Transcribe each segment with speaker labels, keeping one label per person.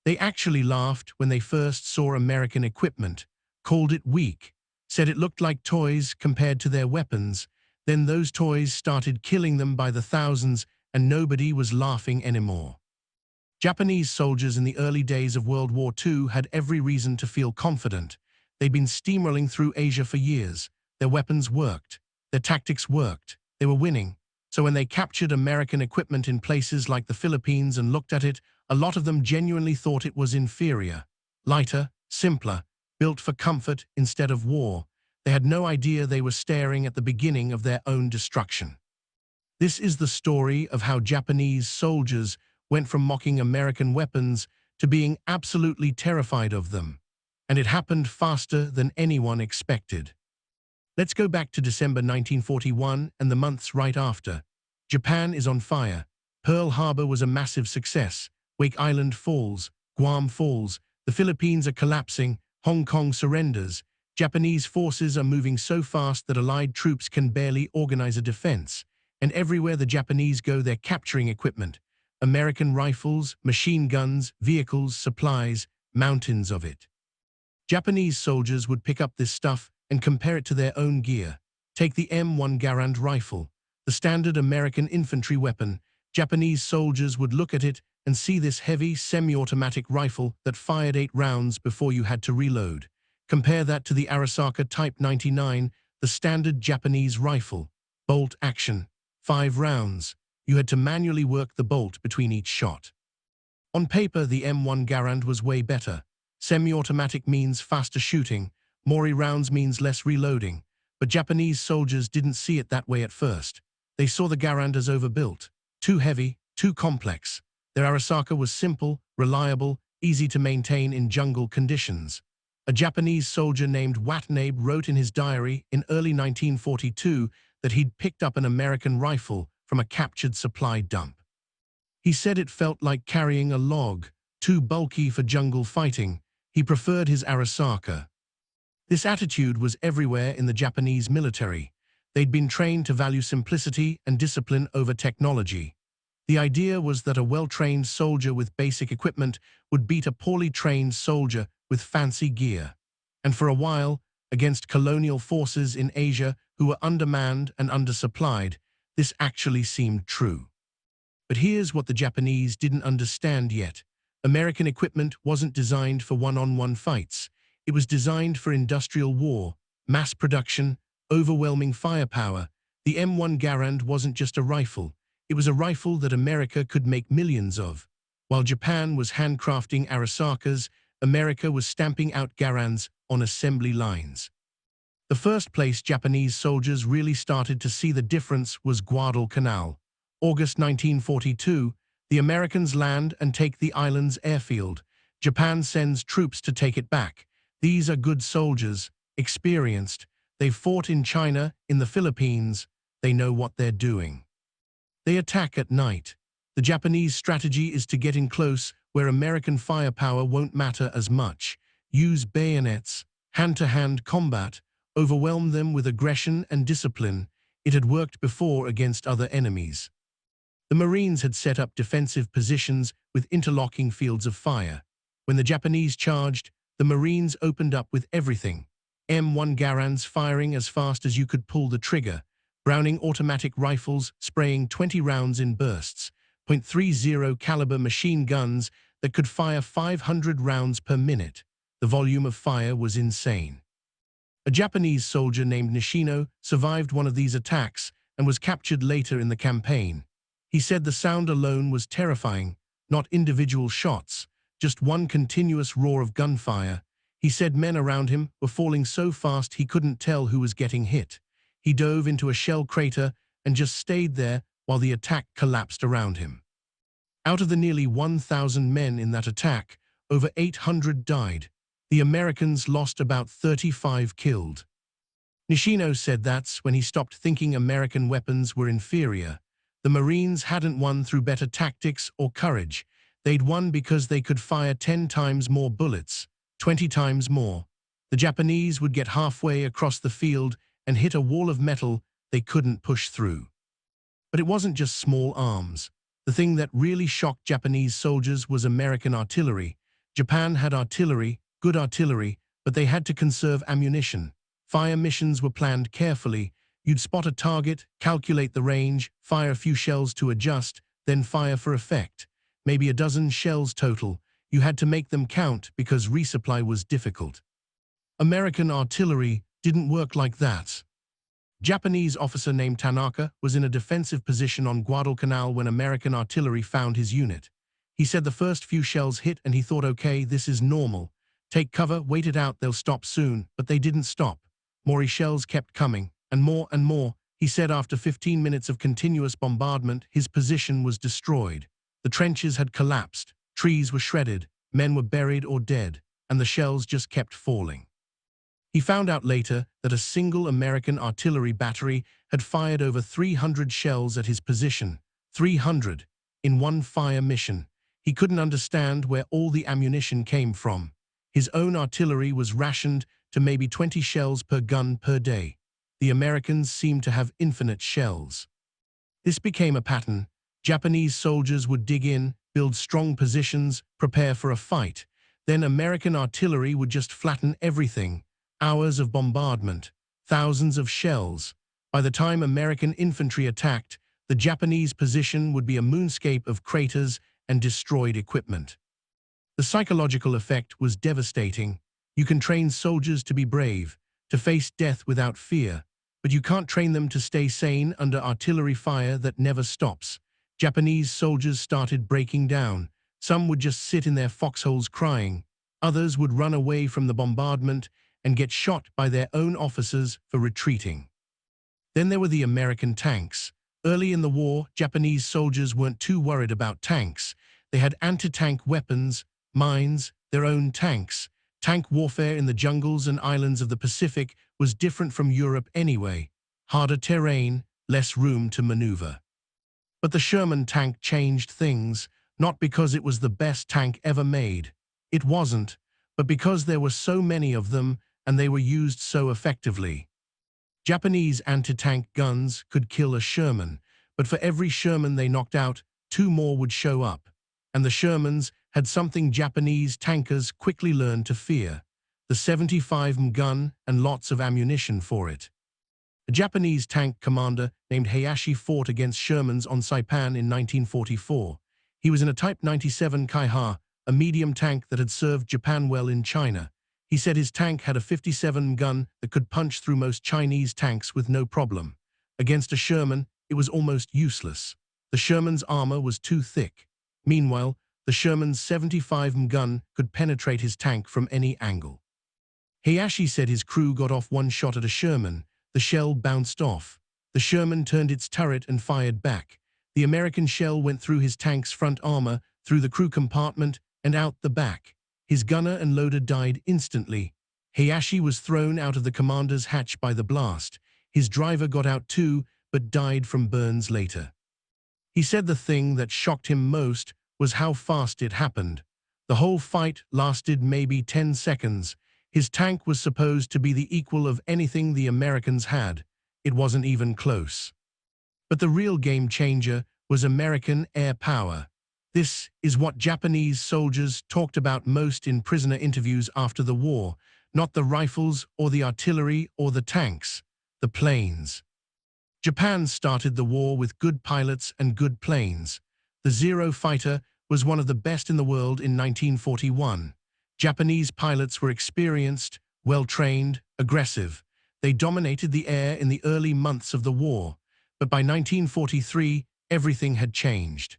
Speaker 1: They actually laughed when they first saw American equipment, called it weak, said it looked like toys compared to their weapons. Then those toys started killing them by the thousands, and nobody was laughing anymore. Japanese soldiers in the early days of World War II had every reason to feel confident. They'd been steamrolling through Asia for years. Their weapons worked. Their tactics worked. They were winning. So when they captured American equipment in places like the Philippines and looked at it, a lot of them genuinely thought it was inferior, lighter, simpler, built for comfort instead of war. They had no idea they were staring at the beginning of their own destruction. This is the story of how Japanese soldiers went from mocking American weapons to being absolutely terrified of them. And it happened faster than anyone expected. Let's go back to December 1941 and the months right after. Japan is on fire. Pearl Harbor was a massive success. Wake Island falls. Guam falls. The Philippines are collapsing. Hong Kong surrenders. Japanese forces are moving so fast that Allied troops can barely organize a defense. And everywhere the Japanese go, they're capturing equipment. American rifles, machine guns, vehicles, supplies, mountains of it. Japanese soldiers would pick up this stuff and compare it to their own gear. Take the M1 Garand rifle, the standard American infantry weapon. Japanese soldiers would look at it and see this heavy, semi-automatic rifle that fired 8 rounds before you had to reload. Compare that to the Arisaka Type 99, the standard Japanese rifle. Bolt action, 5 rounds. You had to manually work the bolt between each shot. On paper, the M1 Garand was way better. Semi-automatic means faster shooting. More rounds means less reloading. But Japanese soldiers didn't see it that way at first. They saw the Garand as overbuilt, too heavy, too complex. Their Arisaka was simple, reliable, easy to maintain in jungle conditions. A Japanese soldier named Watanabe wrote in his diary in early 1942 that he'd picked up an American rifle from a captured supply dump. He said it felt like carrying a log, too bulky for jungle fighting. He preferred his Arisaka. This attitude was everywhere in the Japanese military. They'd been trained to value simplicity and discipline over technology. The idea was that a well-trained soldier with basic equipment would beat a poorly trained soldier with fancy gear. And for a while, against colonial forces in Asia who were undermanned and undersupplied, this actually seemed true. But here's what the Japanese didn't understand yet. American equipment wasn't designed for one-on-one fights. It was designed for industrial war, mass production, overwhelming firepower. The M1 Garand wasn't just a rifle. It was a rifle that America could make millions of. While Japan was handcrafting Arisakas, America was stamping out Garands on assembly lines. The first place Japanese soldiers really started to see the difference was Guadalcanal. August 1942, the Americans land and take the island's airfield. Japan sends troops to take it back. These are good soldiers, experienced. They've fought in China, in the Philippines. They know what they're doing. They attack at night. The Japanese strategy is to get in close where American firepower won't matter as much. Use bayonets, hand-to-hand combat, overwhelm them with aggression and discipline. It had worked before against other enemies. The Marines had set up defensive positions with interlocking fields of fire. When the Japanese charged, the Marines opened up with everything. M1 Garands firing as fast as you could pull the trigger. Browning automatic rifles spraying 20 rounds in bursts. .30 caliber machine guns that could fire 500 rounds per minute. The volume of fire was insane. A Japanese soldier named Nishino survived one of these attacks and was captured later in the campaign. He said the sound alone was terrifying, not individual shots, just one continuous roar of gunfire. He said men around him were falling so fast he couldn't tell who was getting hit. He dove into a shell crater and just stayed there while the attack collapsed around him. Out of the nearly 1,000 men in that attack, over 800 died. The Americans lost about 35 killed. Nishino said that's when he stopped thinking American weapons were inferior. The Marines hadn't won through better tactics or courage. They'd won because they could fire 10 times more bullets, 20 times more. The Japanese would get halfway across the field and hit a wall of metal they couldn't push through. But it wasn't just small arms. The thing that really shocked Japanese soldiers was American artillery. Japan had artillery, good artillery, but they had to conserve ammunition. Fire missions were planned carefully. You'd spot a target, calculate the range, fire a few shells to adjust, then fire for effect. Maybe a dozen shells total. You had to make them count because resupply was difficult. American artillery didn't work like that. Japanese officer named Tanaka was in a defensive position on Guadalcanal when American artillery found his unit. He said the first few shells hit and he thought, okay, this is normal. Take cover, wait it out, they'll stop soon. But they didn't stop. More shells kept coming, and more and more. He said after 15 minutes of continuous bombardment, his position was destroyed. The trenches had collapsed, trees were shredded, men were buried or dead, and the shells just kept falling. He found out later that a single American artillery battery had fired over 300 shells at his position. 300 in one fire mission. He couldn't understand where all the ammunition came from. His own artillery was rationed to maybe 20 shells per gun per day. The Americans seemed to have infinite shells. This became a pattern. Japanese soldiers would dig in, build strong positions, prepare for a fight. Then American artillery would just flatten everything. Hours of bombardment, thousands of shells. By the time American infantry attacked, the Japanese position would be a moonscape of craters and destroyed equipment. The psychological effect was devastating. You can train soldiers to be brave, to face death without fear, but you can't train them to stay sane under artillery fire that never stops. Japanese soldiers started breaking down. Some would just sit in their foxholes crying. Others would run away from the bombardment and get shot by their own officers for retreating. Then there were the American tanks. Early in the war, Japanese soldiers weren't too worried about tanks. They had anti-tank weapons, mines, their own tanks. Tank warfare in the jungles and islands of the Pacific was different from Europe anyway. Harder terrain, less room to maneuver. But the Sherman tank changed things, not because it was the best tank ever made. It wasn't, but because there were so many of them and they were used so effectively. Japanese anti-tank guns could kill a Sherman, but for every Sherman they knocked out, 2 more would show up. And the Shermans had something Japanese tankers quickly learned to fear: the 75mm gun and lots of ammunition for it. A Japanese tank commander named Hayashi fought against Shermans on Saipan in 1944. He was in a Type 97 Kaiha, a medium tank that had served Japan well in China. He said his tank had a 57mm gun that could punch through most Chinese tanks with no problem. Against a Sherman, it was almost useless. The Sherman's armor was too thick. Meanwhile, the Sherman's 75mm gun could penetrate his tank from any angle. Hayashi said his crew got off one shot at a Sherman. The shell bounced off. The Sherman turned its turret and fired back. The American shell went through his tank's front armor, through the crew compartment, and out the back. His gunner and loader died instantly. Hayashi was thrown out of the commander's hatch by the blast. His driver got out too, but died from burns later. He said the thing that shocked him most was how fast it happened. The whole fight lasted maybe 10 seconds. His tank was supposed to be the equal of anything the Americans had. It wasn't even close. But the real game changer was American air power. This is what Japanese soldiers talked about most in prisoner interviews after the war, not the rifles or the artillery or the tanks, the planes. Japan started the war with good pilots and good planes. The Zero fighter was one of the best in the world in 1941. Japanese pilots were experienced, well-trained, aggressive. They dominated the air in the early months of the war, but by 1943, everything had changed.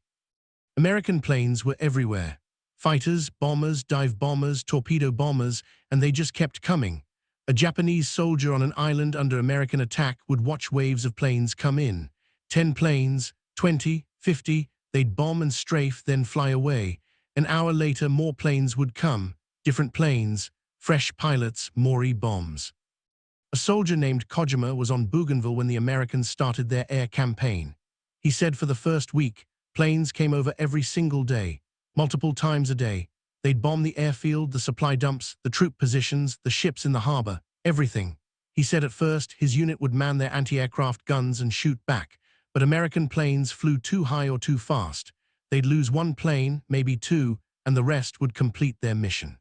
Speaker 1: American planes were everywhere. Fighters, bombers, dive bombers, torpedo bombers, and they just kept coming. A Japanese soldier on an island under American attack would watch waves of planes come in. 10 planes, 20, 50, they'd bomb and strafe, then fly away. An hour later, more planes would come. Different planes, fresh pilots, more bombs. A soldier named Kojima was on Bougainville when the Americans started their air campaign. He said for the first week, planes came over every single day, multiple times a day. They'd bomb the airfield, the supply dumps, the troop positions, the ships in the harbor, everything. He said at first his unit would man their anti-aircraft guns and shoot back, but American planes flew too high or too fast. They'd lose one plane, maybe 2, and the rest would complete their mission.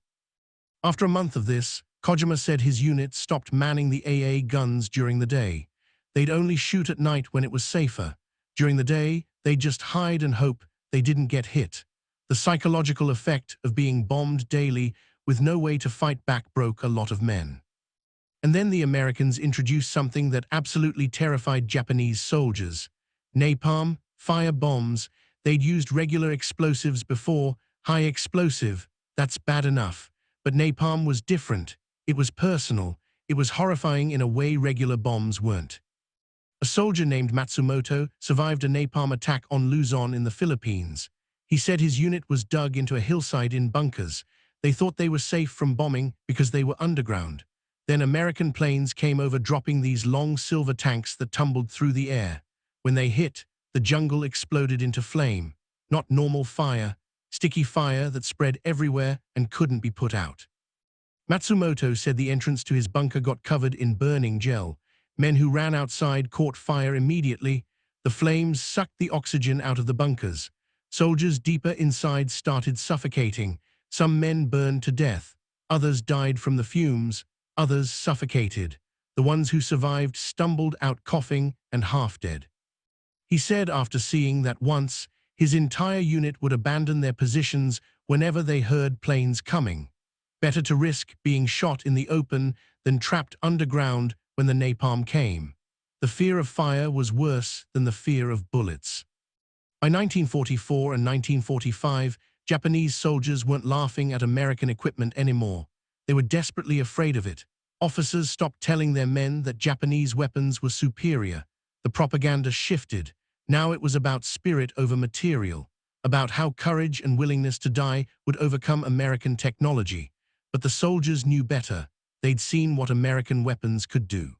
Speaker 1: After a month of this, Kojima said his unit stopped manning the AA guns during the day. They'd only shoot at night when it was safer. During the day, they'd just hide and hope they didn't get hit. The psychological effect of being bombed daily with no way to fight back broke a lot of men. And then the Americans introduced something that absolutely terrified Japanese soldiers. Napalm, fire bombs. They'd used regular explosives before, high explosive. That's bad enough. But napalm was different. It was personal. It was horrifying in a way regular bombs weren't. A soldier named Matsumoto survived a napalm attack on Luzon in the Philippines. He said his unit was dug into a hillside in bunkers. They thought they were safe from bombing because they were underground. Then American planes came over dropping these long silver tanks that tumbled through the air. When they hit, the jungle exploded into flame. Not normal fire, sticky fire that spread everywhere and couldn't be put out. Matsumoto said the entrance to his bunker got covered in burning gel. Men who ran outside caught fire immediately. The flames sucked the oxygen out of the bunkers. Soldiers deeper inside started suffocating. Some men burned to death. Others died from the fumes. Others suffocated. The ones who survived stumbled out coughing and half dead. He said after seeing that once, his entire unit would abandon their positions whenever they heard planes coming. Better to risk being shot in the open than trapped underground when the napalm came. The fear of fire was worse than the fear of bullets. By 1944 and 1945, Japanese soldiers weren't laughing at American equipment anymore. They were desperately afraid of it. Officers stopped telling their men that Japanese weapons were superior. The propaganda shifted. Now it was about spirit over material, about how courage and willingness to die would overcome American technology. But the soldiers knew better. They'd seen what American weapons could do.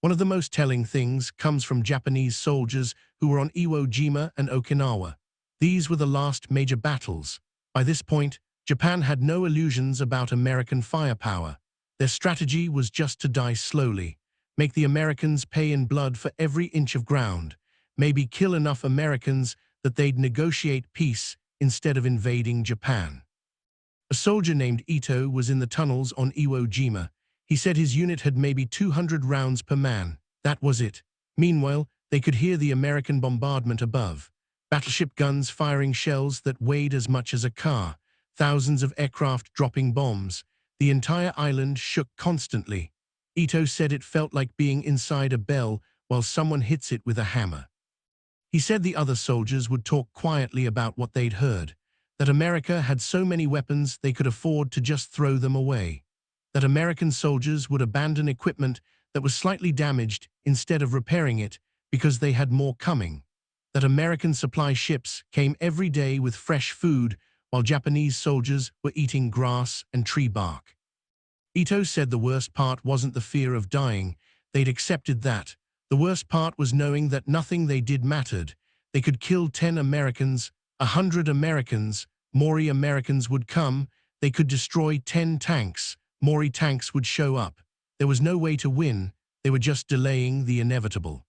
Speaker 1: One of the most telling things comes from Japanese soldiers who were on Iwo Jima and Okinawa. These were the last major battles. By this point, Japan had no illusions about American firepower. Their strategy was just to die slowly, make the Americans pay in blood for every inch of ground, maybe kill enough Americans that they'd negotiate peace instead of invading Japan. A soldier named Ito was in the tunnels on Iwo Jima. He said his unit had maybe 200 rounds per man. That was it. Meanwhile, they could hear the American bombardment above. Battleship guns firing shells that weighed as much as a car. Thousands of aircraft dropping bombs. The entire island shook constantly. Ito said it felt like being inside a bell while someone hits it with a hammer. He said the other soldiers would talk quietly about what they'd heard, that America had so many weapons they could afford to just throw them away, that American soldiers would abandon equipment that was slightly damaged instead of repairing it because they had more coming, that American supply ships came every day with fresh food while Japanese soldiers were eating grass and tree bark. Ito said the worst part wasn't the fear of dying. They'd accepted that. The worst part was knowing that nothing they did mattered. They could kill 10 Americans, 100 Americans, more Americans would come. They could destroy 10 tanks, more tanks would show up. There was no way to win. They were just delaying the inevitable.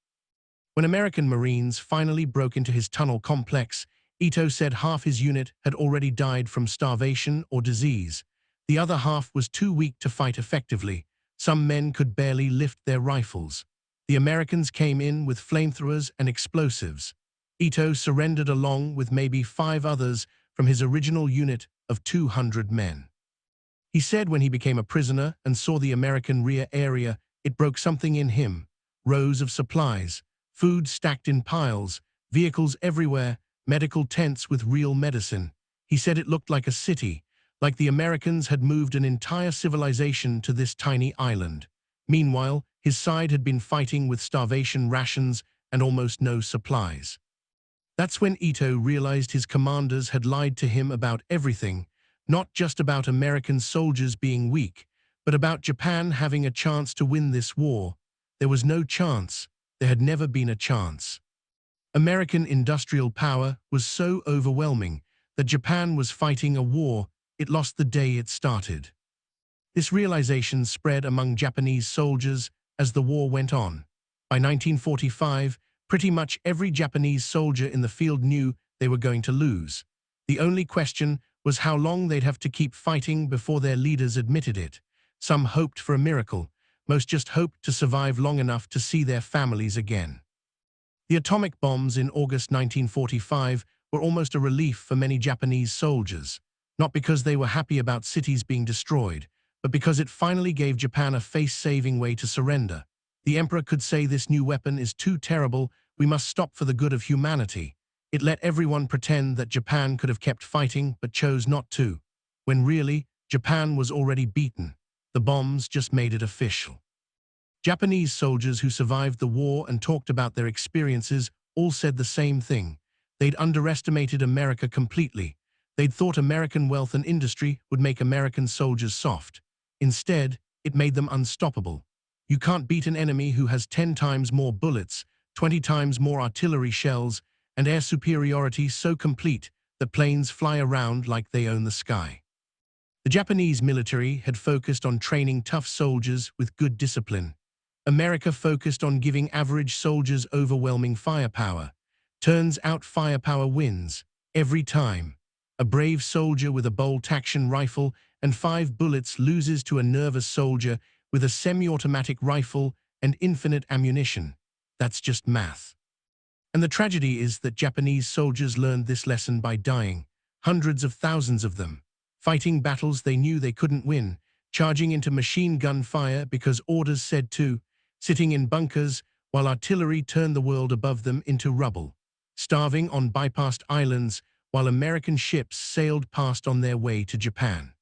Speaker 1: When American Marines finally broke into his tunnel complex, Ito said half his unit had already died from starvation or disease. The other half was too weak to fight effectively. Some men could barely lift their rifles. The Americans came in with flamethrowers and explosives. Ito surrendered along with maybe 5 others from his original unit of 200 men. He said when he became a prisoner and saw the American rear area, it broke something in him. Rows of supplies, food stacked in piles, vehicles everywhere, medical tents with real medicine. He said it looked like a city, like the Americans had moved an entire civilization to this tiny island. Meanwhile, his side had been fighting with starvation rations and almost no supplies. That's when Ito realized his commanders had lied to him about everything, not just about American soldiers being weak, but about Japan having a chance to win this war. There was no chance. There had never been a chance. American industrial power was so overwhelming that Japan was fighting a war it lost the day it started. This realization spread among Japanese soldiers as the war went on. By 1945, pretty much every Japanese soldier in the field knew they were going to lose. The only question was how long they'd have to keep fighting before their leaders admitted it. Some hoped for a miracle. Most just hoped to survive long enough to see their families again. The atomic bombs in August 1945 were almost a relief for many Japanese soldiers, not because they were happy about cities being destroyed, but because it finally gave Japan a face-saving way to surrender. The emperor could say, "This new weapon is too terrible, we must stop for the good of humanity." It let everyone pretend that Japan could have kept fighting but chose not to, when really, Japan was already beaten. The bombs just made it official. Japanese soldiers who survived the war and talked about their experiences all said the same thing. They'd underestimated America completely. They'd thought American wealth and industry would make American soldiers soft. Instead, it made them unstoppable. You can't beat an enemy who has 10 times more bullets, 20 times more artillery shells, and air superiority so complete that planes fly around like they own the sky. The Japanese military had focused on training tough soldiers with good discipline. America focused on giving average soldiers overwhelming firepower. Turns out firepower wins, every time. A brave soldier with a bolt-action rifle and 5 bullets loses to a nervous soldier with a semi-automatic rifle and infinite ammunition. That's just math. And the tragedy is that Japanese soldiers learned this lesson by dying, hundreds of thousands of them, fighting battles they knew they couldn't win, charging into machine gun fire because orders said to, sitting in bunkers while artillery turned the world above them into rubble, starving on bypassed islands while American ships sailed past on their way to Japan.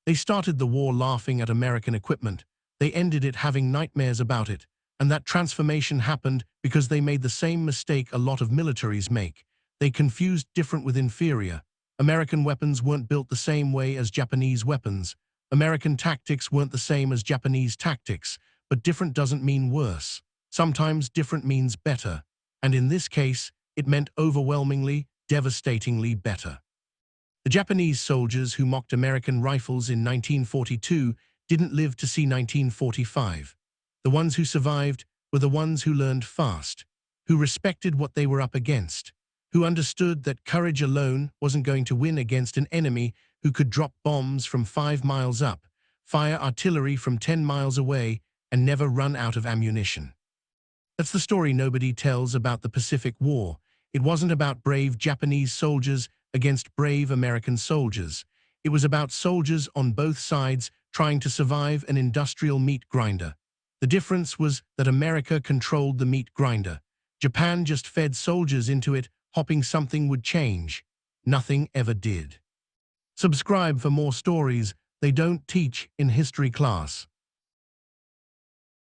Speaker 1: They started the war laughing at American equipment. They ended it having nightmares about it. And that transformation happened because they made the same mistake a lot of militaries make. They confused different with inferior. American weapons weren't built the same way as Japanese weapons. American tactics weren't the same as Japanese tactics, but different doesn't mean worse. Sometimes different means better. And in this case, it meant overwhelmingly, devastatingly better. The Japanese soldiers who mocked American rifles in 1942 didn't live to see 1945. The ones who survived were the ones who learned fast, who respected what they were up against, who understood that courage alone wasn't going to win against an enemy who could drop bombs from 5 miles up, fire artillery from 10 miles away, and never run out of ammunition. That's the story nobody tells about the Pacific War. It wasn't about brave Japanese soldiers against brave American soldiers. It was about soldiers on both sides trying to survive an industrial meat grinder. The difference was that America controlled the meat grinder. Japan just fed soldiers into it, hoping something would change. Nothing ever did. Subscribe for more stories they don't teach in history class.